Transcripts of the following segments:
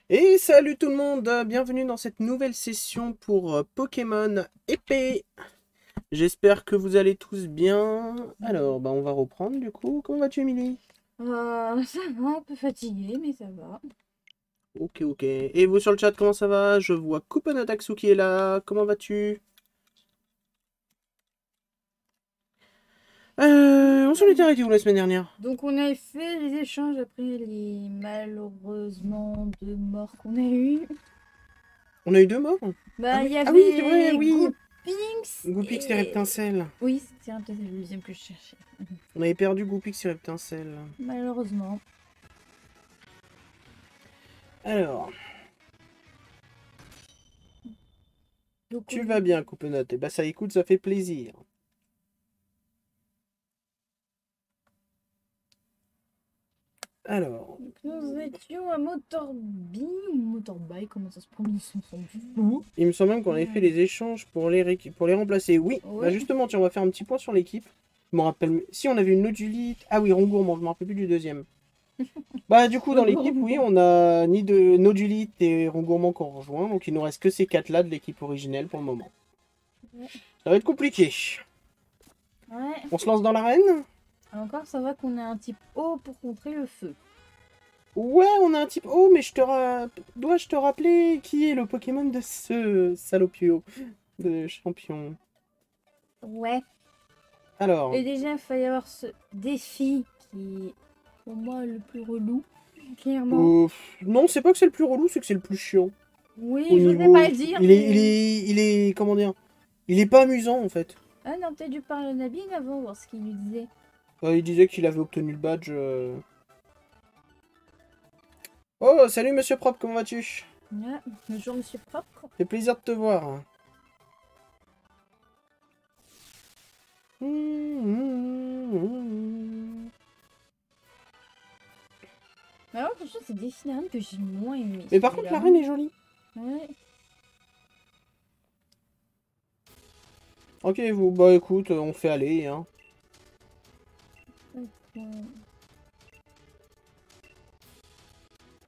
Et salut tout le monde, bienvenue dans cette nouvelle session pour Pokémon épée. J'espère que vous allez tous bien. Alors, on va reprendre du coup. Comment vas-tu, Émilie? Ça va, un peu fatigué, mais ça va. Ok, ok. Et vous sur le chat, comment ça va? Je vois Kuponataxu qui est là. Comment vas-tu? On s'en était arrêté où la semaine dernière? Donc on a fait les échanges après les malheureusement deux morts qu'on a eu. On a eu deux morts? Ah Bah il oui, y ah oui, c'est vrai, avait oui. Goopinks Goupix et et... Reptincelle. Oui, c'était un peu le deuxième que je cherchais. On avait perdu Goupix et Reptincelle. Malheureusement. Alors, Donc, tu vas bien, Coupenot. Eh ben ça écoute, ça fait plaisir. Alors, nous étions à Motorby ou Motorbike, comment ça se prononce, on s'en fout. il me semble même qu'on avait fait les échanges pour les remplacer. Oui, bah Ouais. justement, tiens, on va faire un petit point sur l'équipe. Je me rappelle. Si on avait une Nodulite. Ah oui, Rongourmand, je me rappelle plus du deuxième. Bah, du coup, dans l'équipe, oui, on a ni de Nodulite et Rongourmand qu'on rejoint. Donc, il nous reste que ces quatre-là de l'équipe originelle pour le moment. Ouais. Ça va être compliqué. Ouais. On se lance dans l'arène? Encore, ça va qu'on ait un type haut pour contrer le feu. Ouais, on a un type. Oh, mais dois-je te rappeler qui est le Pokémon de ce salopio de champion? Ouais. Alors, Et déjà, il va y avoir ce défi qui est pour moi le plus relou, clairement. non, c'est pas que c'est le plus relou, c'est que c'est le plus chiant. Au Oui, je n'osais pas niveau. le dire, Il est, il mais... est, il est, comment dire? Il est pas amusant en fait. Ah non, peut-être dû parler à Nabine avant, voir ce qu'il lui disait. Il disait qu'il avait obtenu le badge. Oh, salut Monsieur Propre, comment vas-tu? Ah, bonjour, monsieur propre. Fait plaisir de te voir. Mais alors, franchement, c'est des finales que j'ai moins aimé. Mais par contre, la reine est jolie. Ouais. Ok, vous, bah écoute, on fait aller, hein. Euh,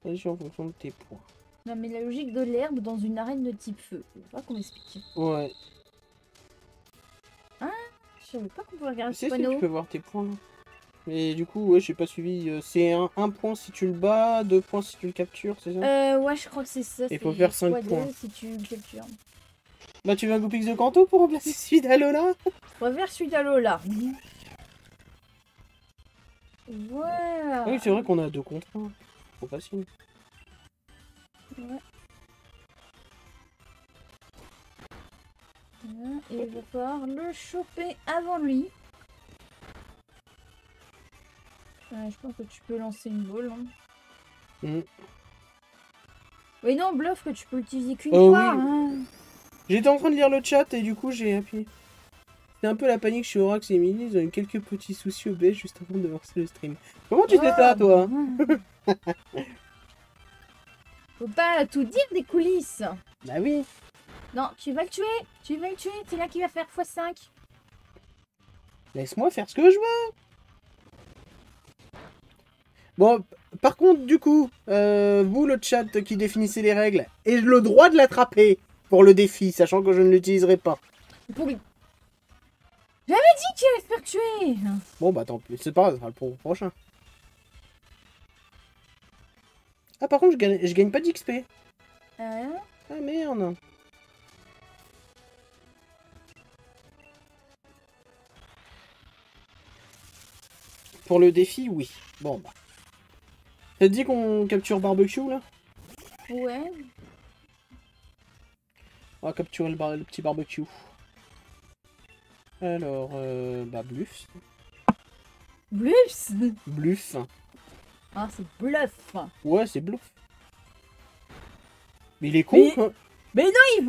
Vas-y en fonction de tes points. Non, mais la logique de l'herbe dans une arène de type feu. Faut pas qu'on m'explique. Ouais. Ah, je savais pas qu'on pouvait regarder ce Si, tu panneau. peux voir tes points. Mais du coup, ouais, j'ai pas suivi. C'est un point si tu le bats, 2 points si tu le captures, c'est ça? Ouais, je crois que c'est ça. Il faut C'est faire 5 points. x2 si tu le captures. Bah, tu veux un Goupix de Kanto pour remplacer celui d'Alola? On va vers celui d'Alola. Voilà. Oui, c'est vrai qu'on a 2 contre 1. Trop facile. Ouais. Voilà. Et il va falloir le choper avant lui. Je pense que tu peux lancer une boule. Hein. Mm. Oui, non, bluff que tu peux l'utiliser qu'une Oh fois. oui. Hein. J'étais en train de lire le chat et du coup j'ai appuyé. C'est un peu la panique chez Orax et Emily, ils ont eu quelques petits soucis au OBS juste avant de lancer le stream. Comment tu sais ça, toi? Faut pas tout dire des coulisses. Bah oui. Non, tu vas le tuer. Tu vas le tuer. C'est là qu'il va faire x5. Laisse-moi faire ce que je veux. Bon, par contre, du coup, vous, le chat qui définissez les règles, ai-je le droit de l'attraper pour le défi, sachant que je ne l'utiliserai pas? Pourri. J'avais dit qu'il allait se faire tuer. Bon, bah tant pis, c'est pas grave, ça sera pour le prochain. Ah, par contre, je gagne pas d'XP. Hein. Ah merde. Pour le défi, oui. Bon, bah. Ça te dit qu'on capture Barbecue, là? Ouais. On va capturer le petit Barbecue. Alors, bah, Bluff. Bluffs. Bluff. Ah, c'est bluff. Ouais, c'est Bluff. Mais il est con, Mais- quoi. Mais non, il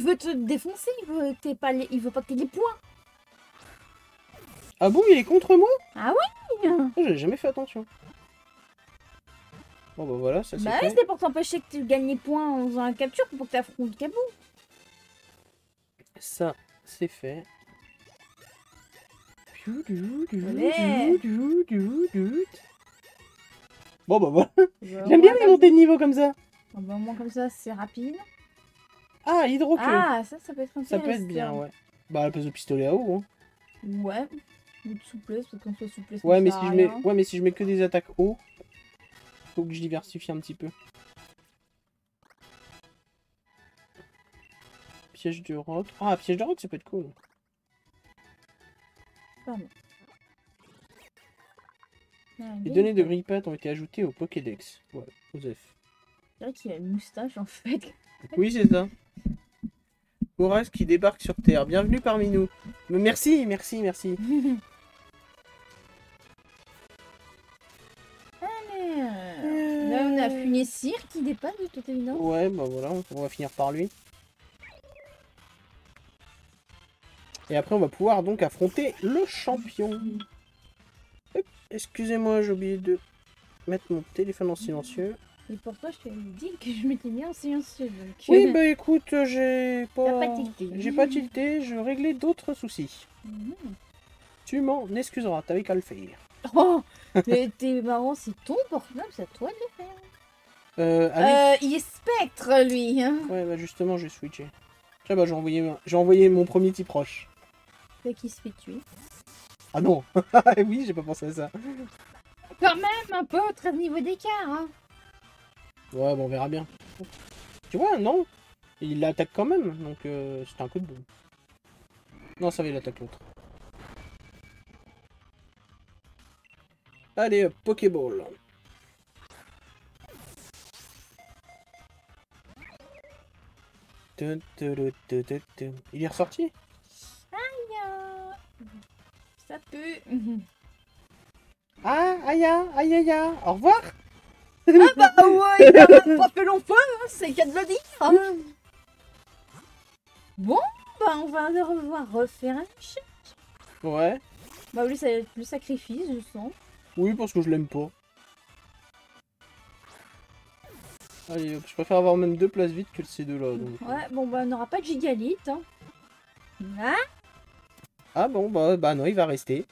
veut te défoncer. Il veut pas que t'aies des points. Ah bon, il est contre moi? Ah oui. Ah, j'ai jamais fait attention. Bon, bah voilà, ça c'est Bah, fait. c'était pour t'empêcher que tu gagnes les points en faisant un capture pour que tu affrontes Kabou. Ça, c'est fait. Allez. Bon, bah voilà. Voilà, J'aime bien les montées de niveau comme ça. Au moment comme ça, c'est rapide. Ah, hydroqueue. Ah, ça peut être Ça intéressant. peut être bien, ouais. Bah, à la place de pistolet à eau, hein. Ouais. Ou de souplesse, parce qu'en soit souplesse Ouais, ne mais sert si à je mets... rien. ouais, mais si je mets que des attaques eau, faut que je diversifie un petit peu. Piège de roc. Ah, piège de roc, ça peut être cool. Pardon. Ah, Les bien, données de quoi. Grippat ont été ajoutées au Pokédex. Ouais, Osef. C'est vrai qu'il a une moustache en fait. Oui, c'est ça. Horace qui débarque sur Terre. Bienvenue parmi nous. Mais merci, merci, merci. Allez, là on a Funessir qui dépasse de toute évidence. Ouais, bah voilà, on va finir par lui. Et après, on va pouvoir donc affronter le champion. Hop, excusez-moi, j'ai oublié de mettre mon téléphone en silencieux. Et pour toi, je t'avais dit que je m'étais mis en silencieux. Donc... Oui, bah écoute, j'ai T'as pas pas... tilté. J'ai pas tilté, je réglais d'autres soucis. Mhm. Tu m'en excuseras, t'avais qu'à le faire. Oh, t'es marrant, c'est ton portable, c'est à toi de le faire. Ah oui. Il est spectre, lui. Hein. Ouais, bah justement, j'ai switché. Tiens, bah j'ai envoyé mon premier type roche. Fait qu'il se fait tuer. Ah non. Oui, j'ai pas pensé à ça. Quand même, un peu, 13 niveaux d'écart. Hein. Ouais, bon, on verra bien. Tu vois, non. Il l'attaque quand même, donc c'était un coup de boule. Non, ça va, il attaque l'autre. Allez, hop, Pokéball. Il est ressorti? Aïe, ça pue. Ah, aïe, aïe, aïe, aïe. Au revoir. Bah ouais, il a même pas fait long feu, hein, c'est qu'à de le dire. Hein. Bon, bah on va devoir refaire un chat. Ouais. Bah lui, ça va être le sacrifice, je sens. Oui, parce que je l'aime pas. Allez, hop, je préfère avoir même deux places vides que ces deux-là. Donc... Ouais, bon bah on n'aura pas de gigalith. Hein. Hein. Ah bon, bah non, il va rester.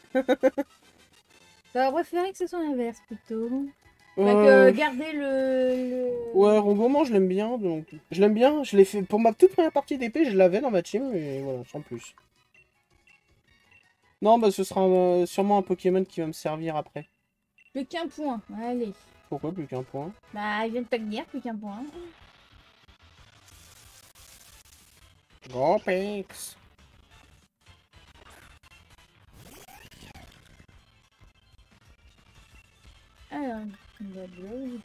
J'aurais préféré que ce soit l'inverse plutôt. Bah Euh, que garder le... Ouais, Rongourmand, je l'aime bien, donc... Je l'aime bien, je l'ai fait... Pour ma toute première partie d'épée, je l'avais dans ma team, mais voilà, sans plus. Non, bah ce sera sûrement un Pokémon qui va me servir après. Plus qu'un point, allez. Pourquoi plus qu'un point? Bah il vient de te le dire, plus qu'un point. Gopex. Alors, on va de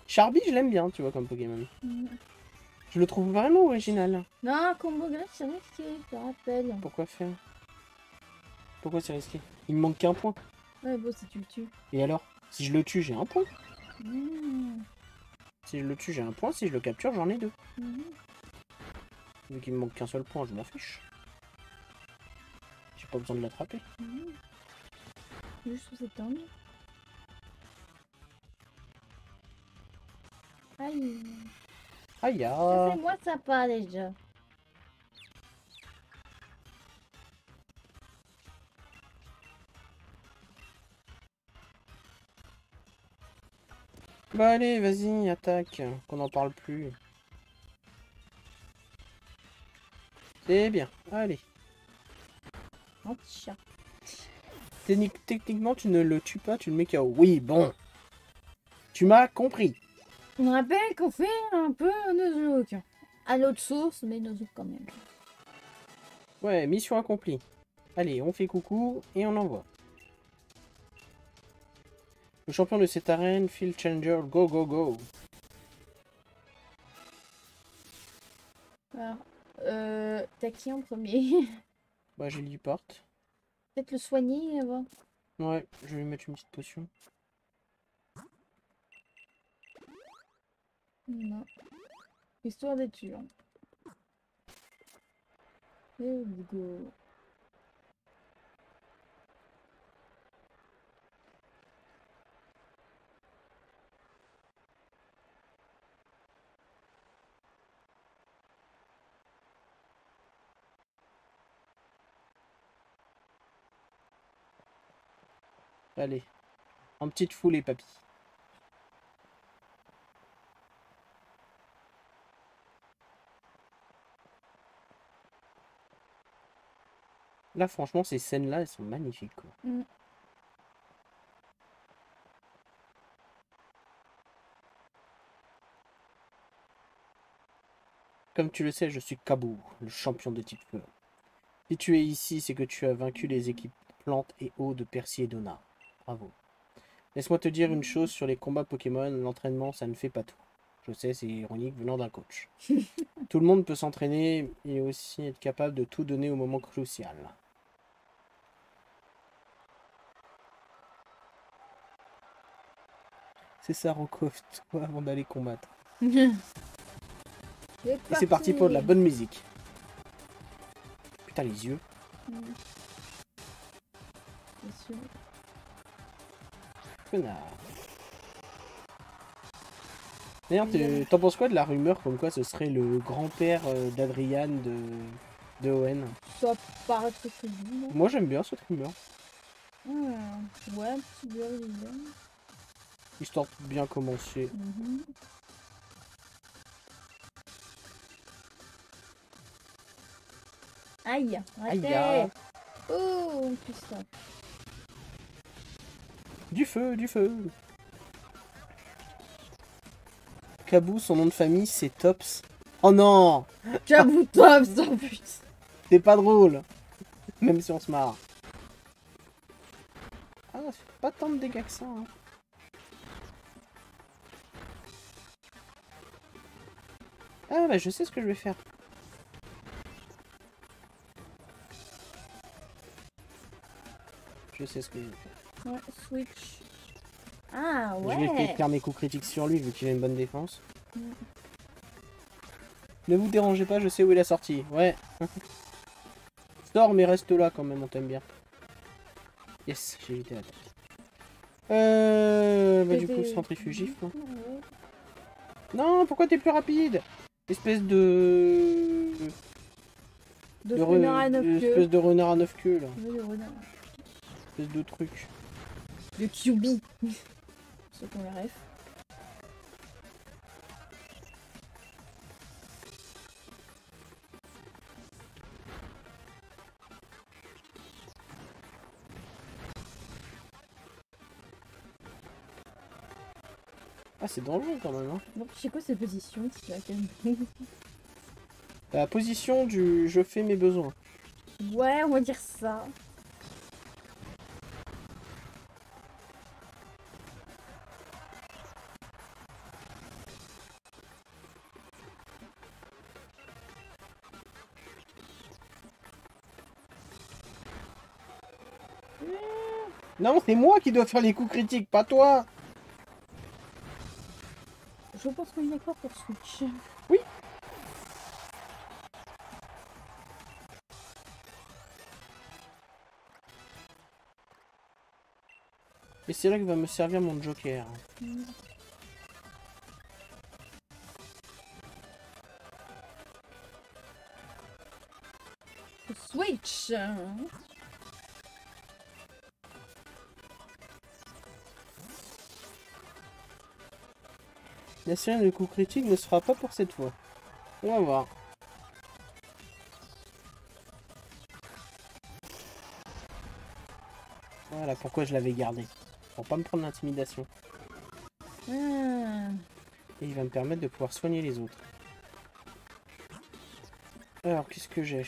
Charby, je l'aime bien, tu vois, comme Pokémon. Je le trouve vraiment original. Non, combo grec, c'est risqué, je te rappelle. Pourquoi faire? Pourquoi c'est risqué? Il me manque qu'un point. Ouais, bon, si tu le tues. Et alors? Si je le tue, j'ai un point. Mmh. Si je le tue, j'ai un point. Si je le capture, j'en ai deux. Mmh. Vu qu'il me manque qu'un seul point, je m'en fiche. J'ai pas besoin de l'attraper. Mmh. Juste sous cet angle. Aïe. Aïe, Ça c'est moi sympa déjà. Bah allez, vas-y, attaque. Qu'on n'en parle plus. C'est bien. Allez. Oh, chat. Techniquement, tu ne le tues pas, tu le mets KO. Oui, bon. Tu m'as compris. On rappelle qu'on fait un peu un Nuzlocke. À l'autre source, mais Nuzlocke quand même. Ouais, mission accomplie. Allez, on fait coucou et on envoie. Le champion de cette arène, Field Changer, go go go. Alors, t'as qui en premier? Bah, j'ai l'e-part. Peut-être le soigner avant. Ouais, je vais lui mettre une petite potion. Non. Histoire d'être sûr. Let's go. Allez. En petite foulée, papy. Là, franchement, ces scènes-là, elles sont magnifiques, quoi. Mm. Comme tu le sais, je suis Kabou, le champion de type feu. Si tu es ici, c'est que tu as vaincu les équipes plantes et eau de Percy et Donna. Bravo. Laisse-moi te dire une chose sur les combats Pokémon, l'entraînement, ça ne fait pas tout. Je sais, c'est ironique venant d'un coach. Tout le monde peut s'entraîner et aussi être capable de tout donner au moment crucial. C'est ça, Rocco-toi avant d'aller combattre. Et c'est parti pour de la bonne musique. Putain, les yeux. Mm. Bien sûr. Connard. D'ailleurs, t'en penses quoi de la rumeur comme quoi ce serait le grand-père d'Adrian de Owen? Ça paraît très très bien. Moi, j'aime bien cette rumeur. Ouais, un petit peu bien. Histoire de bien commencer. Mhm. Aïe, arrêtez. Aïe. Oh, plus ça. Du feu, du feu. Kabou, son nom de famille, c'est Tops. Oh non! J'avoue top, ça, putain. C'est pas drôle. Même si on se marre. Ah, c'est pas tant de dégâts que ça. Hein. Ah, bah je sais ce que je vais faire. Je sais ce que je vais faire. Ouais, switch. Ah, Je vais ouais. faire mes coups critiques sur lui vu qu'il a une bonne défense. Mm. Ne vous dérangez pas, je sais où il est sorti. Ouais. Sors mais reste là quand même, on t'aime bien. Yes, j'ai évité la tête. Bah du coup, centrifugif. Hein. Ouais. Non, pourquoi t'es plus rapide? Espèce de... De renard à 9 queues. Espèce de renard à 9 queues là. Ouais, de renard. Espèce de truc. De QB. Ceux qui ont la ref. Ah, c'est dangereux quand même. Hein. Donc, c'est quoi cette position? C'est laquelle? La position du je fais mes besoins. Ouais, on va dire ça. Non, c'est moi qui dois faire les coups critiques, pas toi. Je pense qu'on est d'accord pour Switch. Oui. Et c'est là que va me servir mon joker. Switch. La série de coups critiques ne sera pas pour cette fois. On va voir. Voilà pourquoi je l'avais gardé. Pour pas me prendre l'intimidation. Ah. Et il va me permettre de pouvoir soigner les autres. Alors, qu'est-ce que j'ai?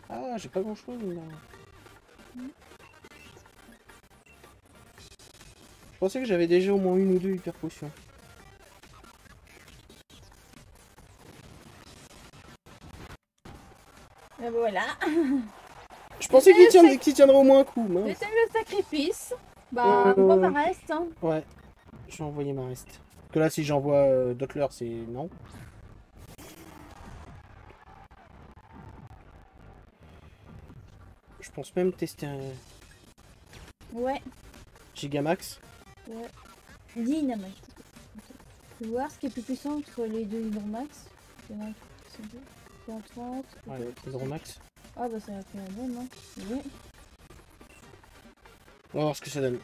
Ah, j'ai pas grand chose là. Je pensais que j'avais déjà au moins une ou deux hyper potions. Et voilà. Je pensais qu'il tiendrait au moins un coup. Mince. C'était le sacrifice. Bah, on va pas reste. Hein. Ouais, je vais envoyer ma reste. Parce que là, si j'envoie Dottler, c'est non. Je pense même tester un Ouais. Gigamax. Ouais. Dynamax. Je vais voir ce qui est plus puissant entre les deux Hydromax. Il y en a qui sont deux. 130. Ouais, Hydromax. Ah bah ça va faire la même. Hein. Oui. On va voir ce que ça donne.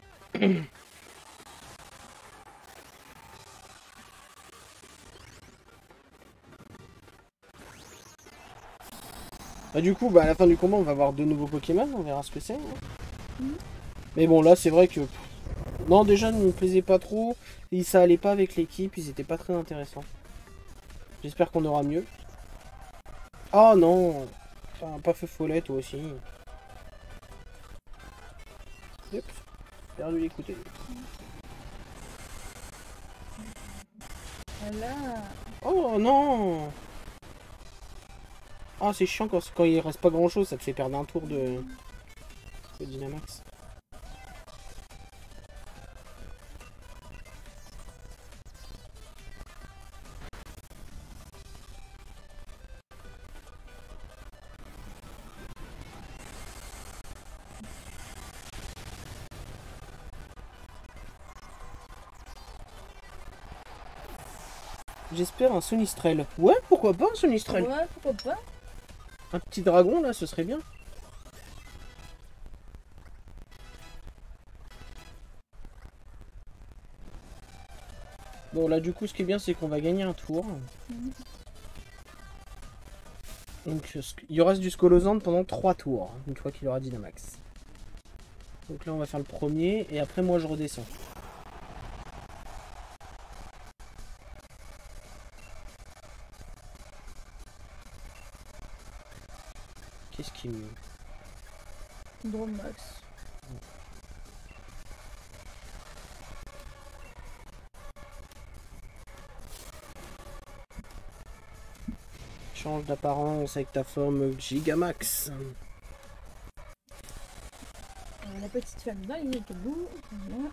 Bah, du coup, à la fin du combat, on va avoir 2 nouveaux Pokémon. On verra ce que c'est. Mais bon, là, c'est vrai que... Non, déjà, ne me plaisait pas trop. Et ça allait pas avec l'équipe. Ils étaient pas très intéressants. J'espère qu'on aura mieux. Oh non. Enfin, pas feu follet, toi aussi. Yep. Perdu l'écouter. Voilà. Oh non. Ah, c'est chiant quand il reste pas grand chose. Ça te fait perdre un tour de Dynamax. J'espère un Sonistrel. Ouais, pourquoi pas un Sonistrel? Ouais, pourquoi pas. Un petit dragon là, ce serait bien. Bon là du coup ce qui est bien c'est qu'on va gagner un tour. Donc il y aura du Skolosand pendant 3 tours, une fois qu'il aura Dynamax. Donc là on va faire le premier et après moi je redescends. Qu'est-ce qui me... Drone Max. Change d'apparence avec ta forme Gigamax. La petite femme dans les tabous. Voilà.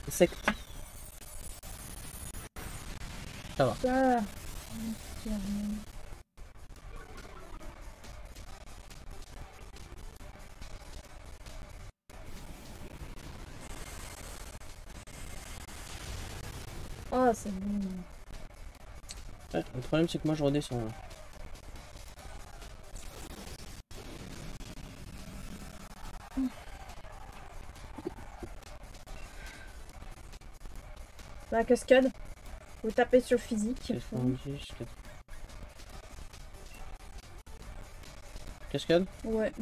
Insecte. Ça va. Ça. Oh, c'est bon. Ouais, le problème c'est que moi je redescends là. La cascade. Faut taper sur le physique. 90, Cascade. Ouais.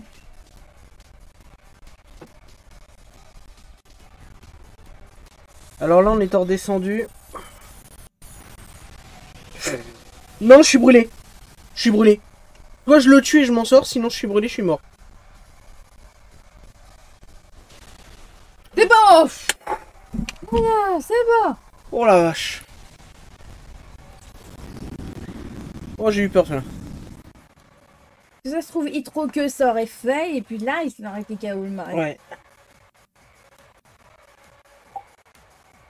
Alors là on est redescendu. Non, je suis brûlé. Je suis brûlé. Soit je le tue et je m'en sors, sinon je suis brûlé, je suis mort. C'est bon. Voilà, c'est bon. Oh la vache. Oh j'ai eu peur là. Si ça se trouve, il trouve que ça aurait fait, et puis là, il s'aurait été KO le mari. Ouais.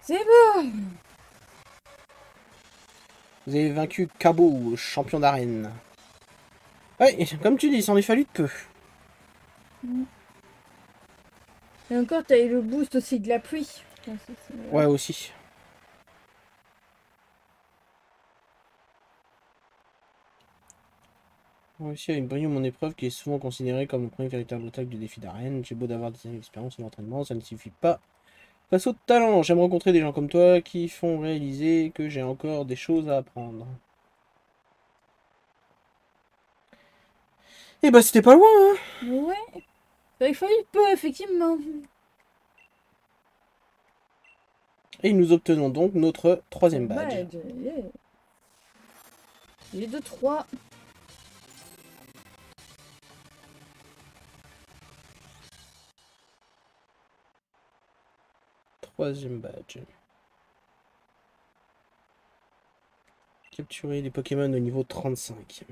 C'est bon. Vous avez vaincu Cabo, champion d'arène. Ouais, comme tu dis, il s'en est fallu de peu. Et encore, t'as eu le boost aussi de la pluie. Ouais, aussi. Moi aussi, avec brio mon épreuve qui est souvent considérée comme le premier véritable attaque du défi d'arène. J'ai beau d'avoir des années d'expérience en entraînement, ça ne suffit pas. Face au talent, j'aime rencontrer des gens comme toi qui font réaliser que j'ai encore des choses à apprendre. Eh bah c'était pas loin, hein. Ouais. Il fallait peu, effectivement. Et nous obtenons donc notre 3e badge. Yeah. J'ai 2-3. Troisième badge. Capturer les Pokémon au niveau 35.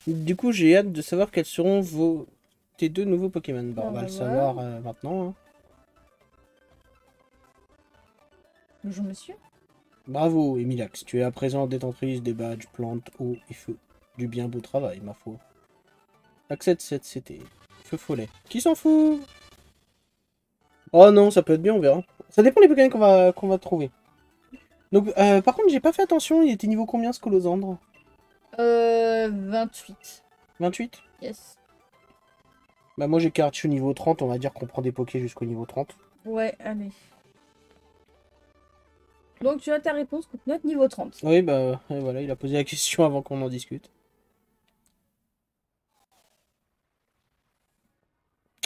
Du coup, j'ai hâte de savoir quels seront tes 2 nouveaux Pokémon. Bon, on va le savoir maintenant. Hein. Bonjour monsieur. Bravo, Emilax. Tu es à présent détentrice des badges plantes, eau et feu. Du bien beau travail, ma foi. Accède cette CT. Feu follet. Qui s'en fout? Oh non, ça peut être bien, on verra. Ça dépend des Pokémon qu'on va trouver. Donc, par contre, j'ai pas fait attention. Il était niveau combien, ce Colosandre? 28. 28? Yes. Bah moi j'ai Pikachu niveau 30, on va dire qu'on prend des Pokés jusqu'au niveau 30. Ouais, allez. Donc tu as ta réponse contre notre niveau 30. Oui, bah ouais, voilà, il a posé la question avant qu'on en discute.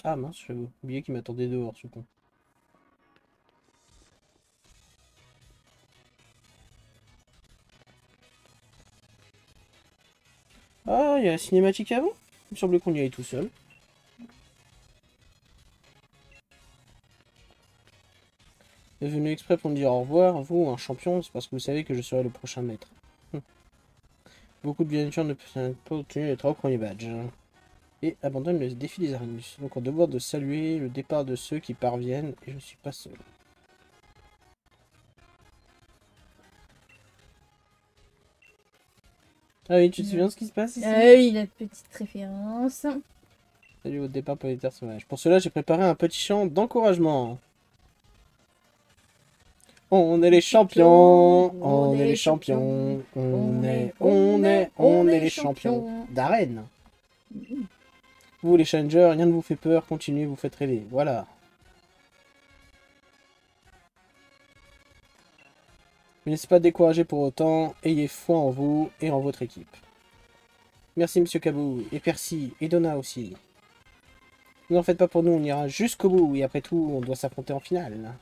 Ah mince, j'avais oublié qu'il m'attendait dehors, ce con. Ah, il y a la cinématique avant? Il me semblait qu'on y allait tout seul. Vous êtes venu exprès pour me dire au revoir, vous, un champion, c'est parce que vous savez que je serai le prochain maître. Beaucoup de bienfaiteurs ne peuvent pas obtenir les 3 premiers badges. Et abandonnent le défi des arènes. Donc on devoir de saluer le départ de ceux qui parviennent, et je ne suis pas seul. Ah oui, tu te souviens de ce qui se passe ici? Oui, la petite référence. Salut au départ pour les terres sauvages. Pour cela, j'ai préparé un petit chant d'encouragement. On est les champions, on est les champions, on est les champions d'arène. Vous les challengers, rien ne vous fait peur, continuez, vous faites rêver. Voilà. Ne laissez pas décourager pour autant, ayez foi en vous et en votre équipe. Merci Monsieur Kabou, et Percy, et Donna aussi. Ne vous en faites pas pour nous, on ira jusqu'au bout, et après tout, on doit s'affronter en finale.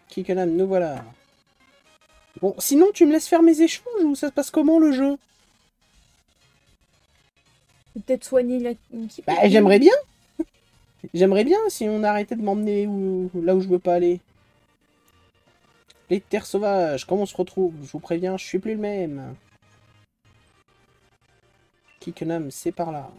Kikenan, nous voilà. Bon, sinon, tu me laisses faire mes échanges, ou ça se passe comment, le jeu? Peut-être soigner l'équipe. Bah, j'aimerais bien. J'aimerais bien si on arrêtait de m'emmener là où je veux pas aller. Les terres sauvages, comment on se retrouve? Je vous préviens, je suis plus le même. Kikenan, c'est par là.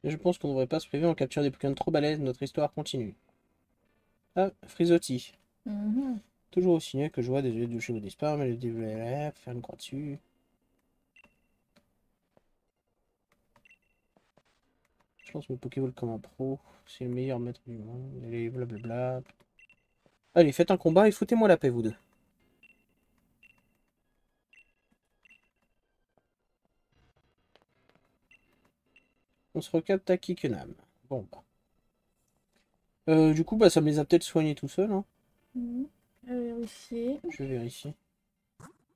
Je pense qu'on ne devrait pas se priver en capturant des Pokémon trop balèzes, notre histoire continue. Ah, Frisotti. Toujours aussi nul que je vois des yeux de chevaux disparus, mais le développer, faire une croix dessus. Je lance mon Pokéball comme un pro. C'est le meilleur maître du monde. Allez, blablabla. Allez, faites un combat et foutez-moi la paix, vous deux. On se recapte à Kikenan. Bon, bah. Du coup, bah, ça me les a peut-être soignés tout seul, hein. Vérifier. Je vérifie.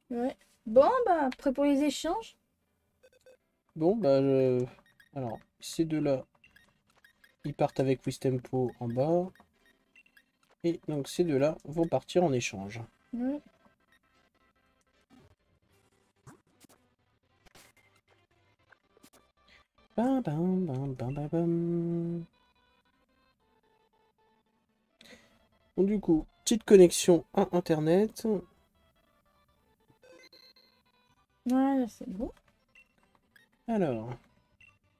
Ouais. Bon, bah, prêt pour les échanges? Bon, bah, alors, ces deux-là, ils partent avec Wistempo en bas. Et donc, ces deux-là vont partir en échange. Ouais. Bam, bam, bam, bam, bam, bam. Bon, du coup, petite connexion à Internet. Voilà, c'est bon. Alors,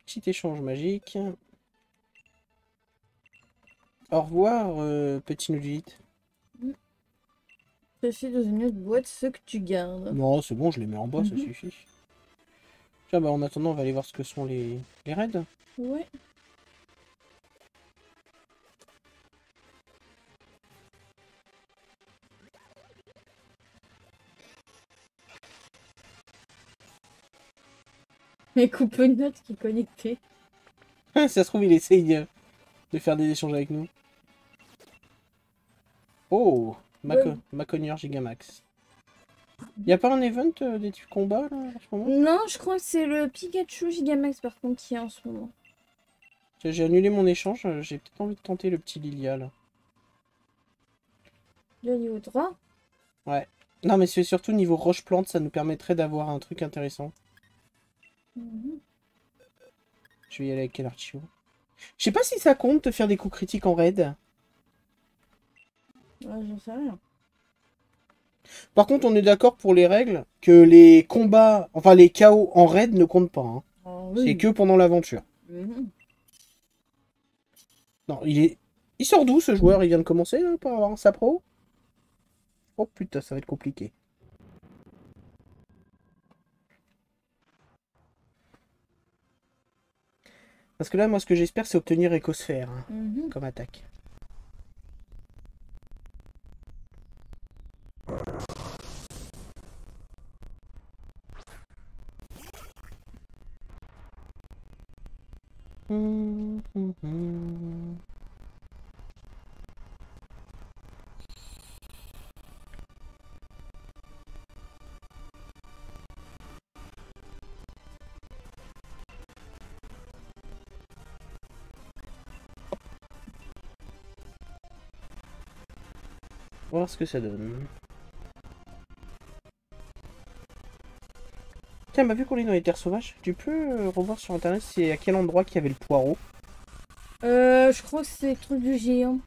petit échange magique. Au revoir, petit nudite. Ceci dans une autre boîte, ce que tu gardes. Non, c'est bon, je les mets en bas, ça suffit. Tiens, bah en attendant, on va aller voir ce que sont les raids. Ouais. Mais coupe une note qui est connectée. Ça se trouve, il essaye de faire des échanges avec nous. Oh, Maconier Gigamax. Y a pas un event des combats là en ce moment? Non, je crois que c'est le Pikachu Gigamax par contre qui est en ce moment. Tiens, j'ai annulé mon échange, j'ai peut-être envie de tenter le petit Lilia là. Le niveau 3. Ouais. Non, mais c'est surtout niveau roche-plante, ça nous permettrait d'avoir un truc intéressant. Je vais y aller avec quel archio? Je sais pas si ça compte de faire des coups critiques en raid. Ouais, j'en sais rien. Par contre, on est d'accord pour les règles que les combats, enfin les KO en raid ne comptent pas. Hein. Oh, C'est oui. que pendant l'aventure. Mhm. Non, il sort d'où ce joueur? Il vient de commencer là, pour avoir sa pro? Oh putain, ça va être compliqué. Parce que là, moi, ce que j'espère, c'est obtenir Écosphère hein, Mhm. comme attaque. Hum, hum, hum. On va voir ce que ça donne. Tiens, bah vu qu'on est dans les terres sauvages, tu peux revoir sur internet c'est à quel endroit qu'il y avait le poireau. Je crois que c'est le truc du géant.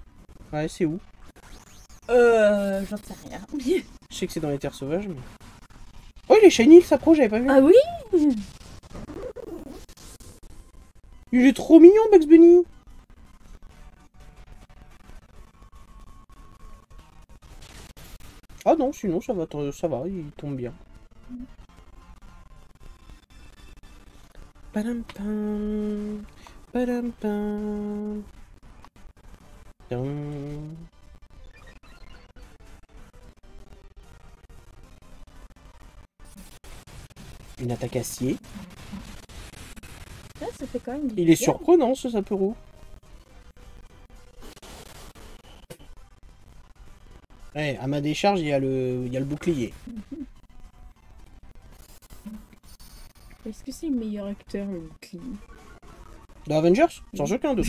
Ouais, c'est où? J'en sais rien. Je sais que c'est dans les terres sauvages, mais... Oh, il est shiny, il s'approche, j'avais pas vu. Ah oui? Il est trop mignon, Bugs Bunny. Ah non, sinon ça va, il tombe bien. Padam pam, padam pam. Dun. Une attaque acier. Là, ça fait quand même du Il est bien. surprenant ce Saperoux. Ouais, à ma décharge, il y a le bouclier. Est-ce que c'est le meilleur acteur, le bouclier? Dans Avengers? Sans aucun doute.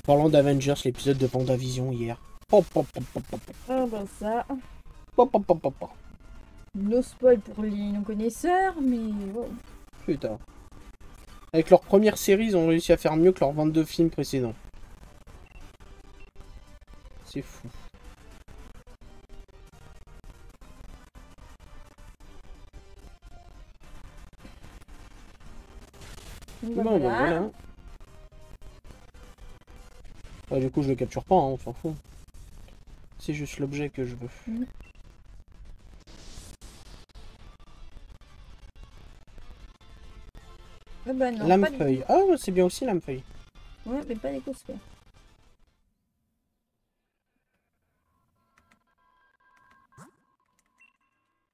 Parlant d'Avengers, l'épisode de Vendavision hier. Pop, pop, pop, pop, pop, Ah bah ça. pop, pop, pop, pop, pop. No spoil pour les non-connaisseurs, mais wow. Putain. Avec leur première série, ils ont réussi à faire mieux que leurs 22 films précédents. C'est fou. Donc, Bon, bah voilà. Ah, du coup, je le capture pas, hein, on s'en fout. C'est juste l'objet que je veux. Ah bah non, pas de... Lame-feuille. Ah, ouais, c'est bien aussi lame-feuille. Ouais, mais pas d'écosphère.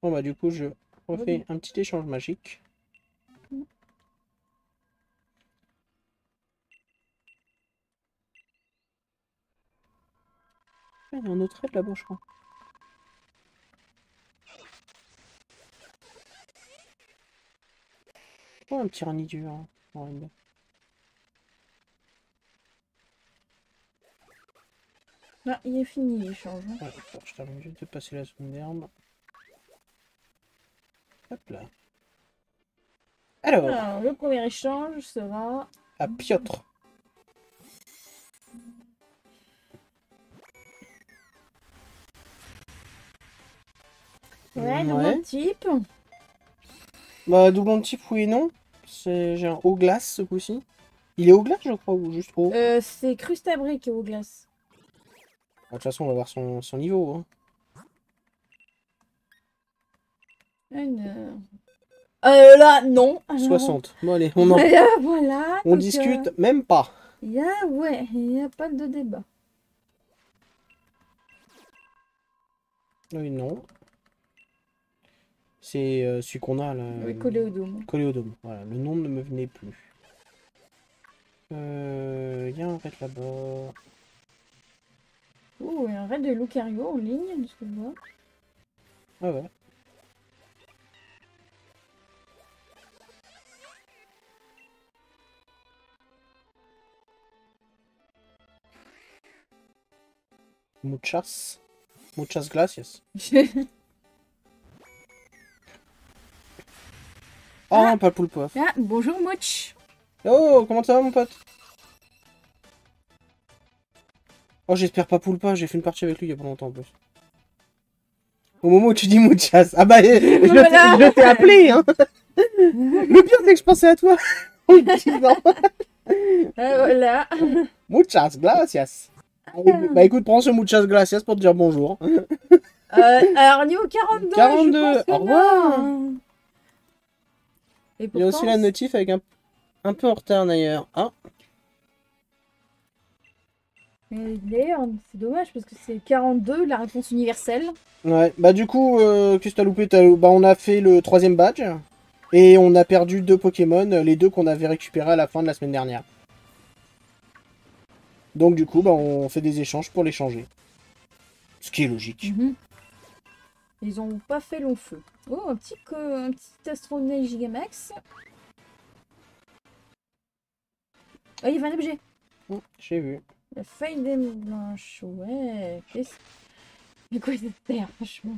Bon, bah, du coup, je refais Oui. un petit échange magique. Ah, il y a un autre raid là-bas, je crois. Oh, un tyrannie dur. Hein. Ouais, Ah, il est fini l'échange. Hein. ouais, attends, je termine juste de passer la zone d'herbe. Hop là. Alors, Alors, le premier échange sera... à Piotr. Ouais, Ouais. double type. Bah, doublon de type, oui et non. J'ai un haut glace ce coup-ci. Il est haut glace, je crois, ou juste haut. C'est Crustabrique au glace. De toute façon, on va voir son niveau. Hein. Alors... là, non. Alors... 60. Bon, allez, Voilà, voilà. on donc, discute même pas. ouais, il n'y a pas de débat. Oui, non. C'est celui qu'on a là. Oui, collé au dôme. Collé au dôme. Voilà, le nom ne me venait plus. Il y a un raid là-bas. Oh, il y a un raid de Lucario en ligne, de ce que je vois. Ah ouais. Muchas. Muchas gracias. Oh, Ah. non, pas le poulpe. Ah, bonjour Mouch. Oh, comment ça va, mon pote? Oh, j'espère pas Poulpa, j'ai fait une partie avec lui il y a pas longtemps en plus. Au moment où tu dis Muchas. Ah bah, je t'ai appelé, hein. Le pire, c'est que je pensais à toi en le disant. Voilà. Muchas gracias. Bah écoute, prends ce muchas gracias pour te dire bonjour. Alors, niveau 42, 42, je pense au que revoir. non. Et Il y a aussi pourtant, la notif avec un peu en retard d'ailleurs. Ah, d'ailleurs, c'est dommage parce que c'est 42, la réponse universelle. ouais. Bah du coup, qu'est-ce que t'as loupé? Bah on a fait le troisième badge. Et on a perdu 2 Pokémon, les 2 qu'on avait récupérés à la fin de la semaine dernière. Donc du coup, bah on fait des échanges pour les changer. Ce qui est logique. Mhm. Ils ont pas fait long feu. Oh, un petit astronaute Gigamax. Ah, il y avait un objet. J'ai vu. La feuille des blanches. Ouais. Mais quoi cette terre, franchement.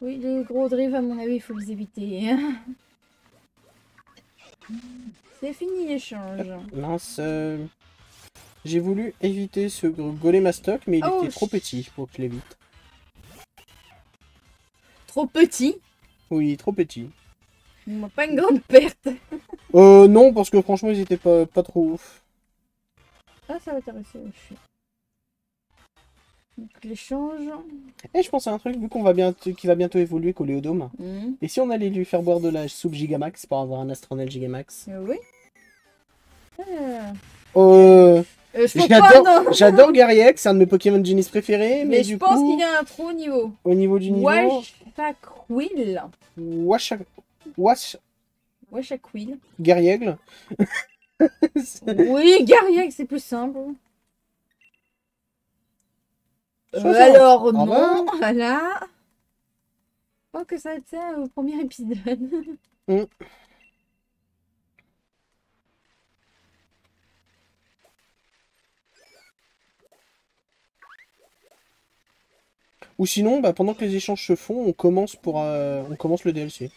Oui, les gros drives, à mon avis, il faut les éviter. C'est fini l'échange. Mince. J'ai voulu éviter ce golem à stock, mais il Oh, était trop petit pour que je l'évite. trop petit. Oui, trop petit. Pas une grande perte. Non, parce que franchement, ils étaient pas trop ouf. Ah, ça va t'intéresser aussi. Donc l'échange. Et je pense à un truc, vu qu'il va bientôt évoluer Coléodome. Hmm. Et si on allait lui faire boire de la soupe Gigamax pour avoir un astronel Gigamax? Oui. Euh, Euh, je pense pas, non. j'adore Garyex, c'est un de mes Pokémon Genis préférés, mais Mais je du pense coup, qu'il y a un trop niveau. au niveau du niveau, Washaquille. Washa, Wash, Washaquille. Garyegle. Oui, Garrigue, c'est plus simple. 60. Alors, Ah non, bah. voilà. Je pense que ça a été au premier épisode. Hmm. Ou sinon, bah, pendant que les échanges se font, on commence le DLC.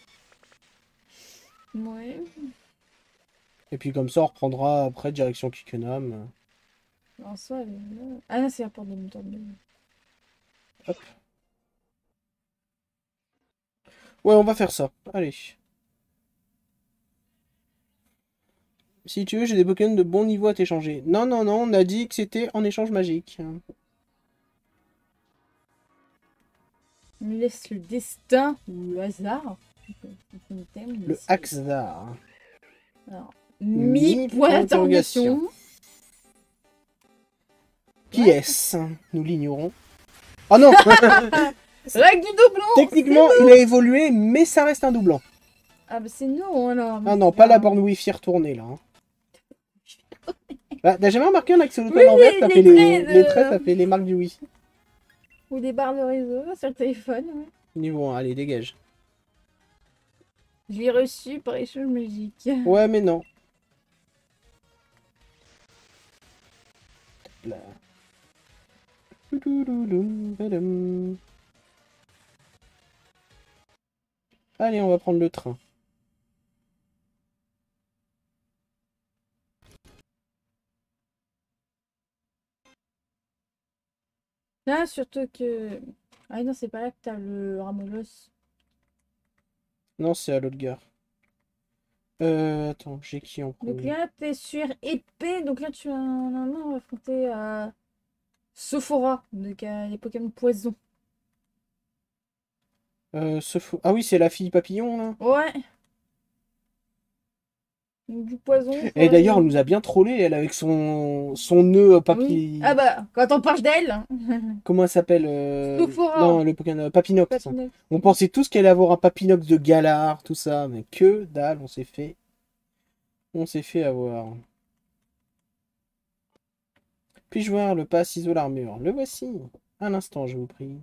Ouais. Et puis comme ça, on reprendra après direction Kickenham. En soi, ah non, c'est la porte de moteur. Hop. Ouais, on va faire ça. Allez. Si tu veux, j'ai des Pokémon de bon niveau à t'échanger. Non, non, non, on a dit que c'était en échange magique. On laisse le destin ou le hasard. Le Axdar. Alors, Point point d'interrogation. Qui Ouais. est-ce? Nous l'ignorons. Oh non. Règle du doublon. Techniquement, il a évolué, mais ça reste un doublon. Ah bah c'est non alors. Ah non, pas la borne Wi-Fi retournée là. Hein. Bah, t'as jamais remarqué un axolote à l'envers, ça fait les traits, ça fait les marques du Wi-Fi. Ou des barres de réseau sur le téléphone. Ouais. Niveau 1, allez, dégage. Je l'ai reçu par échange magique. Ouais, mais non. Là. Allez, on va prendre le train. Ah, surtout que... Ah non, c'est pas là que t'as le Ramolos. Non, c'est à l'autre gare. Attends, j'ai qui en Donc premier? là, t'es sur épée. Donc là, tu as normalement on va affronter Sophora. Donc les Pokémon poison. Ah oui, c'est la fille papillon, là. Ouais. Donc, du poison. Et d'ailleurs, elle nous a bien trollé, elle, avec son nœud Oui. papy... Ah bah, quand on parle d'elle. Comment elle s'appelle Sophora. Non, le Pokémon Papinox. Papinox. On pensait tous qu'elle allait avoir un Papinox de Galar, tout ça, mais que dalle, on s'est fait... On s'est fait avoir. Puis-je voir le pas ciseau l'armure? Le voici. Un instant, je vous prie.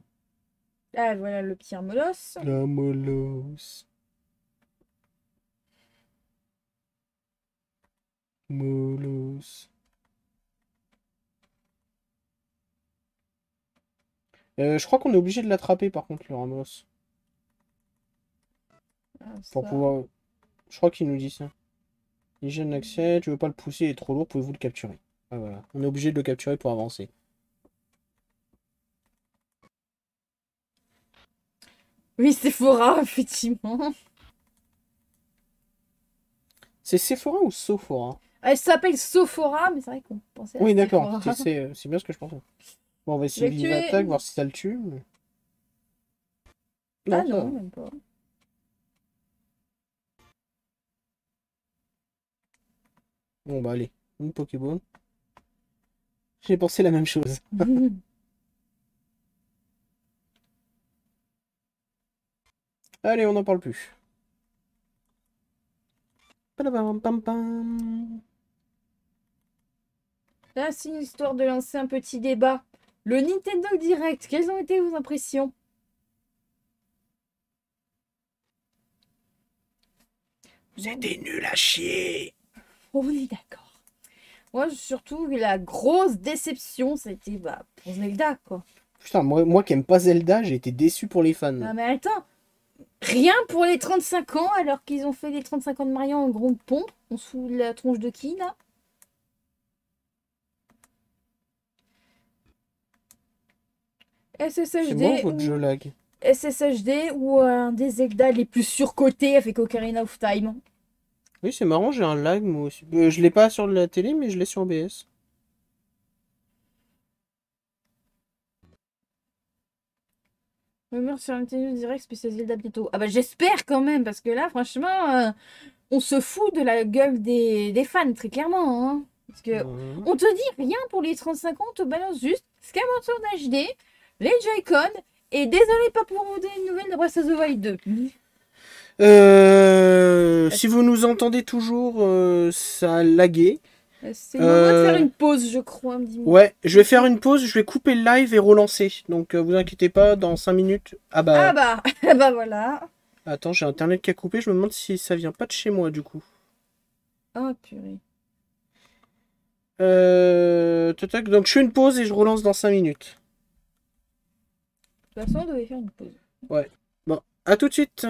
Ah, voilà le petit Armolos. La molos. Molos. Je crois qu'on est obligé de l'attraper par contre, le Ramos. Ah, Pour ça. pouvoir. Je crois qu'il nous dit ça. Hygiène d'accès, tu veux pas le pousser, il est trop lourd, pouvez-vous le capturer? Ah voilà, on est obligé de le capturer pour avancer. Oui, Sephora, effectivement. C'est Sephora ou Sophora? Elle s'appelle Sophora, mais c'est vrai qu'on pensait à Oui, d'accord, Sephora. c'est bien ce que je pensais. Bon, on va Je essayer vais Vive tuer. Attaque, voir si ça le tue. mais- Ah Non, ça non, va. même pas. Bon, bah allez, une Pokéball. J'ai pensé la même chose. Allez, on n'en parle plus. Padabam-pam-pam. Là, c'est une histoire de lancer un petit débat. Le Nintendo Direct, quelles ont été vos impressions? C'était nul à chier. On est d'accord. Moi, surtout, la grosse déception, c'était bah, pour Zelda, quoi. Putain, moi qui aime pas Zelda, j'ai été déçu pour les fans. Ah, mais attends, rien pour les 35 ans, alors qu'ils ont fait les 35 ans de Mario en grande pompe. On se fout de la tronche de qui, là? C'est bon SSHD votre jeu ou... lag. SSHD ou un des Zelda les plus surcotés avec Ocarina of Time. Oui, c'est marrant, j'ai un lag moi aussi. Je l'ai pas sur la télé, mais je l'ai sur OBS. Rumeur sur Nintendo Direct spécial Zelda bientôt. Ah bah j'espère quand même, parce que là, franchement, on se fout de la gueule des fans, très clairement. Hein. Parce que Mhm. on te dit rien pour les 35 ans, on te balance juste Skyward Sword HD, les Joy-Con, et désolé pas pour vous donner une nouvelle de Breath of the Wild 2. Si vous nous entendez toujours, ça a lagué. C'est le moment de faire une pause, je crois, me dit. Ouais, je vais faire une pause, je vais couper le live et relancer. Donc vous inquiétez pas, dans 5 minutes. Ah bah, Ah bah, ah bah voilà. attends, j'ai internet qui a coupé, je me demande si ça vient pas de chez moi du coup. Oh purée. Tac, donc je fais une pause et je relance dans 5 minutes. De toute façon, on devait faire une pause. Ouais. Bon, à tout de suite.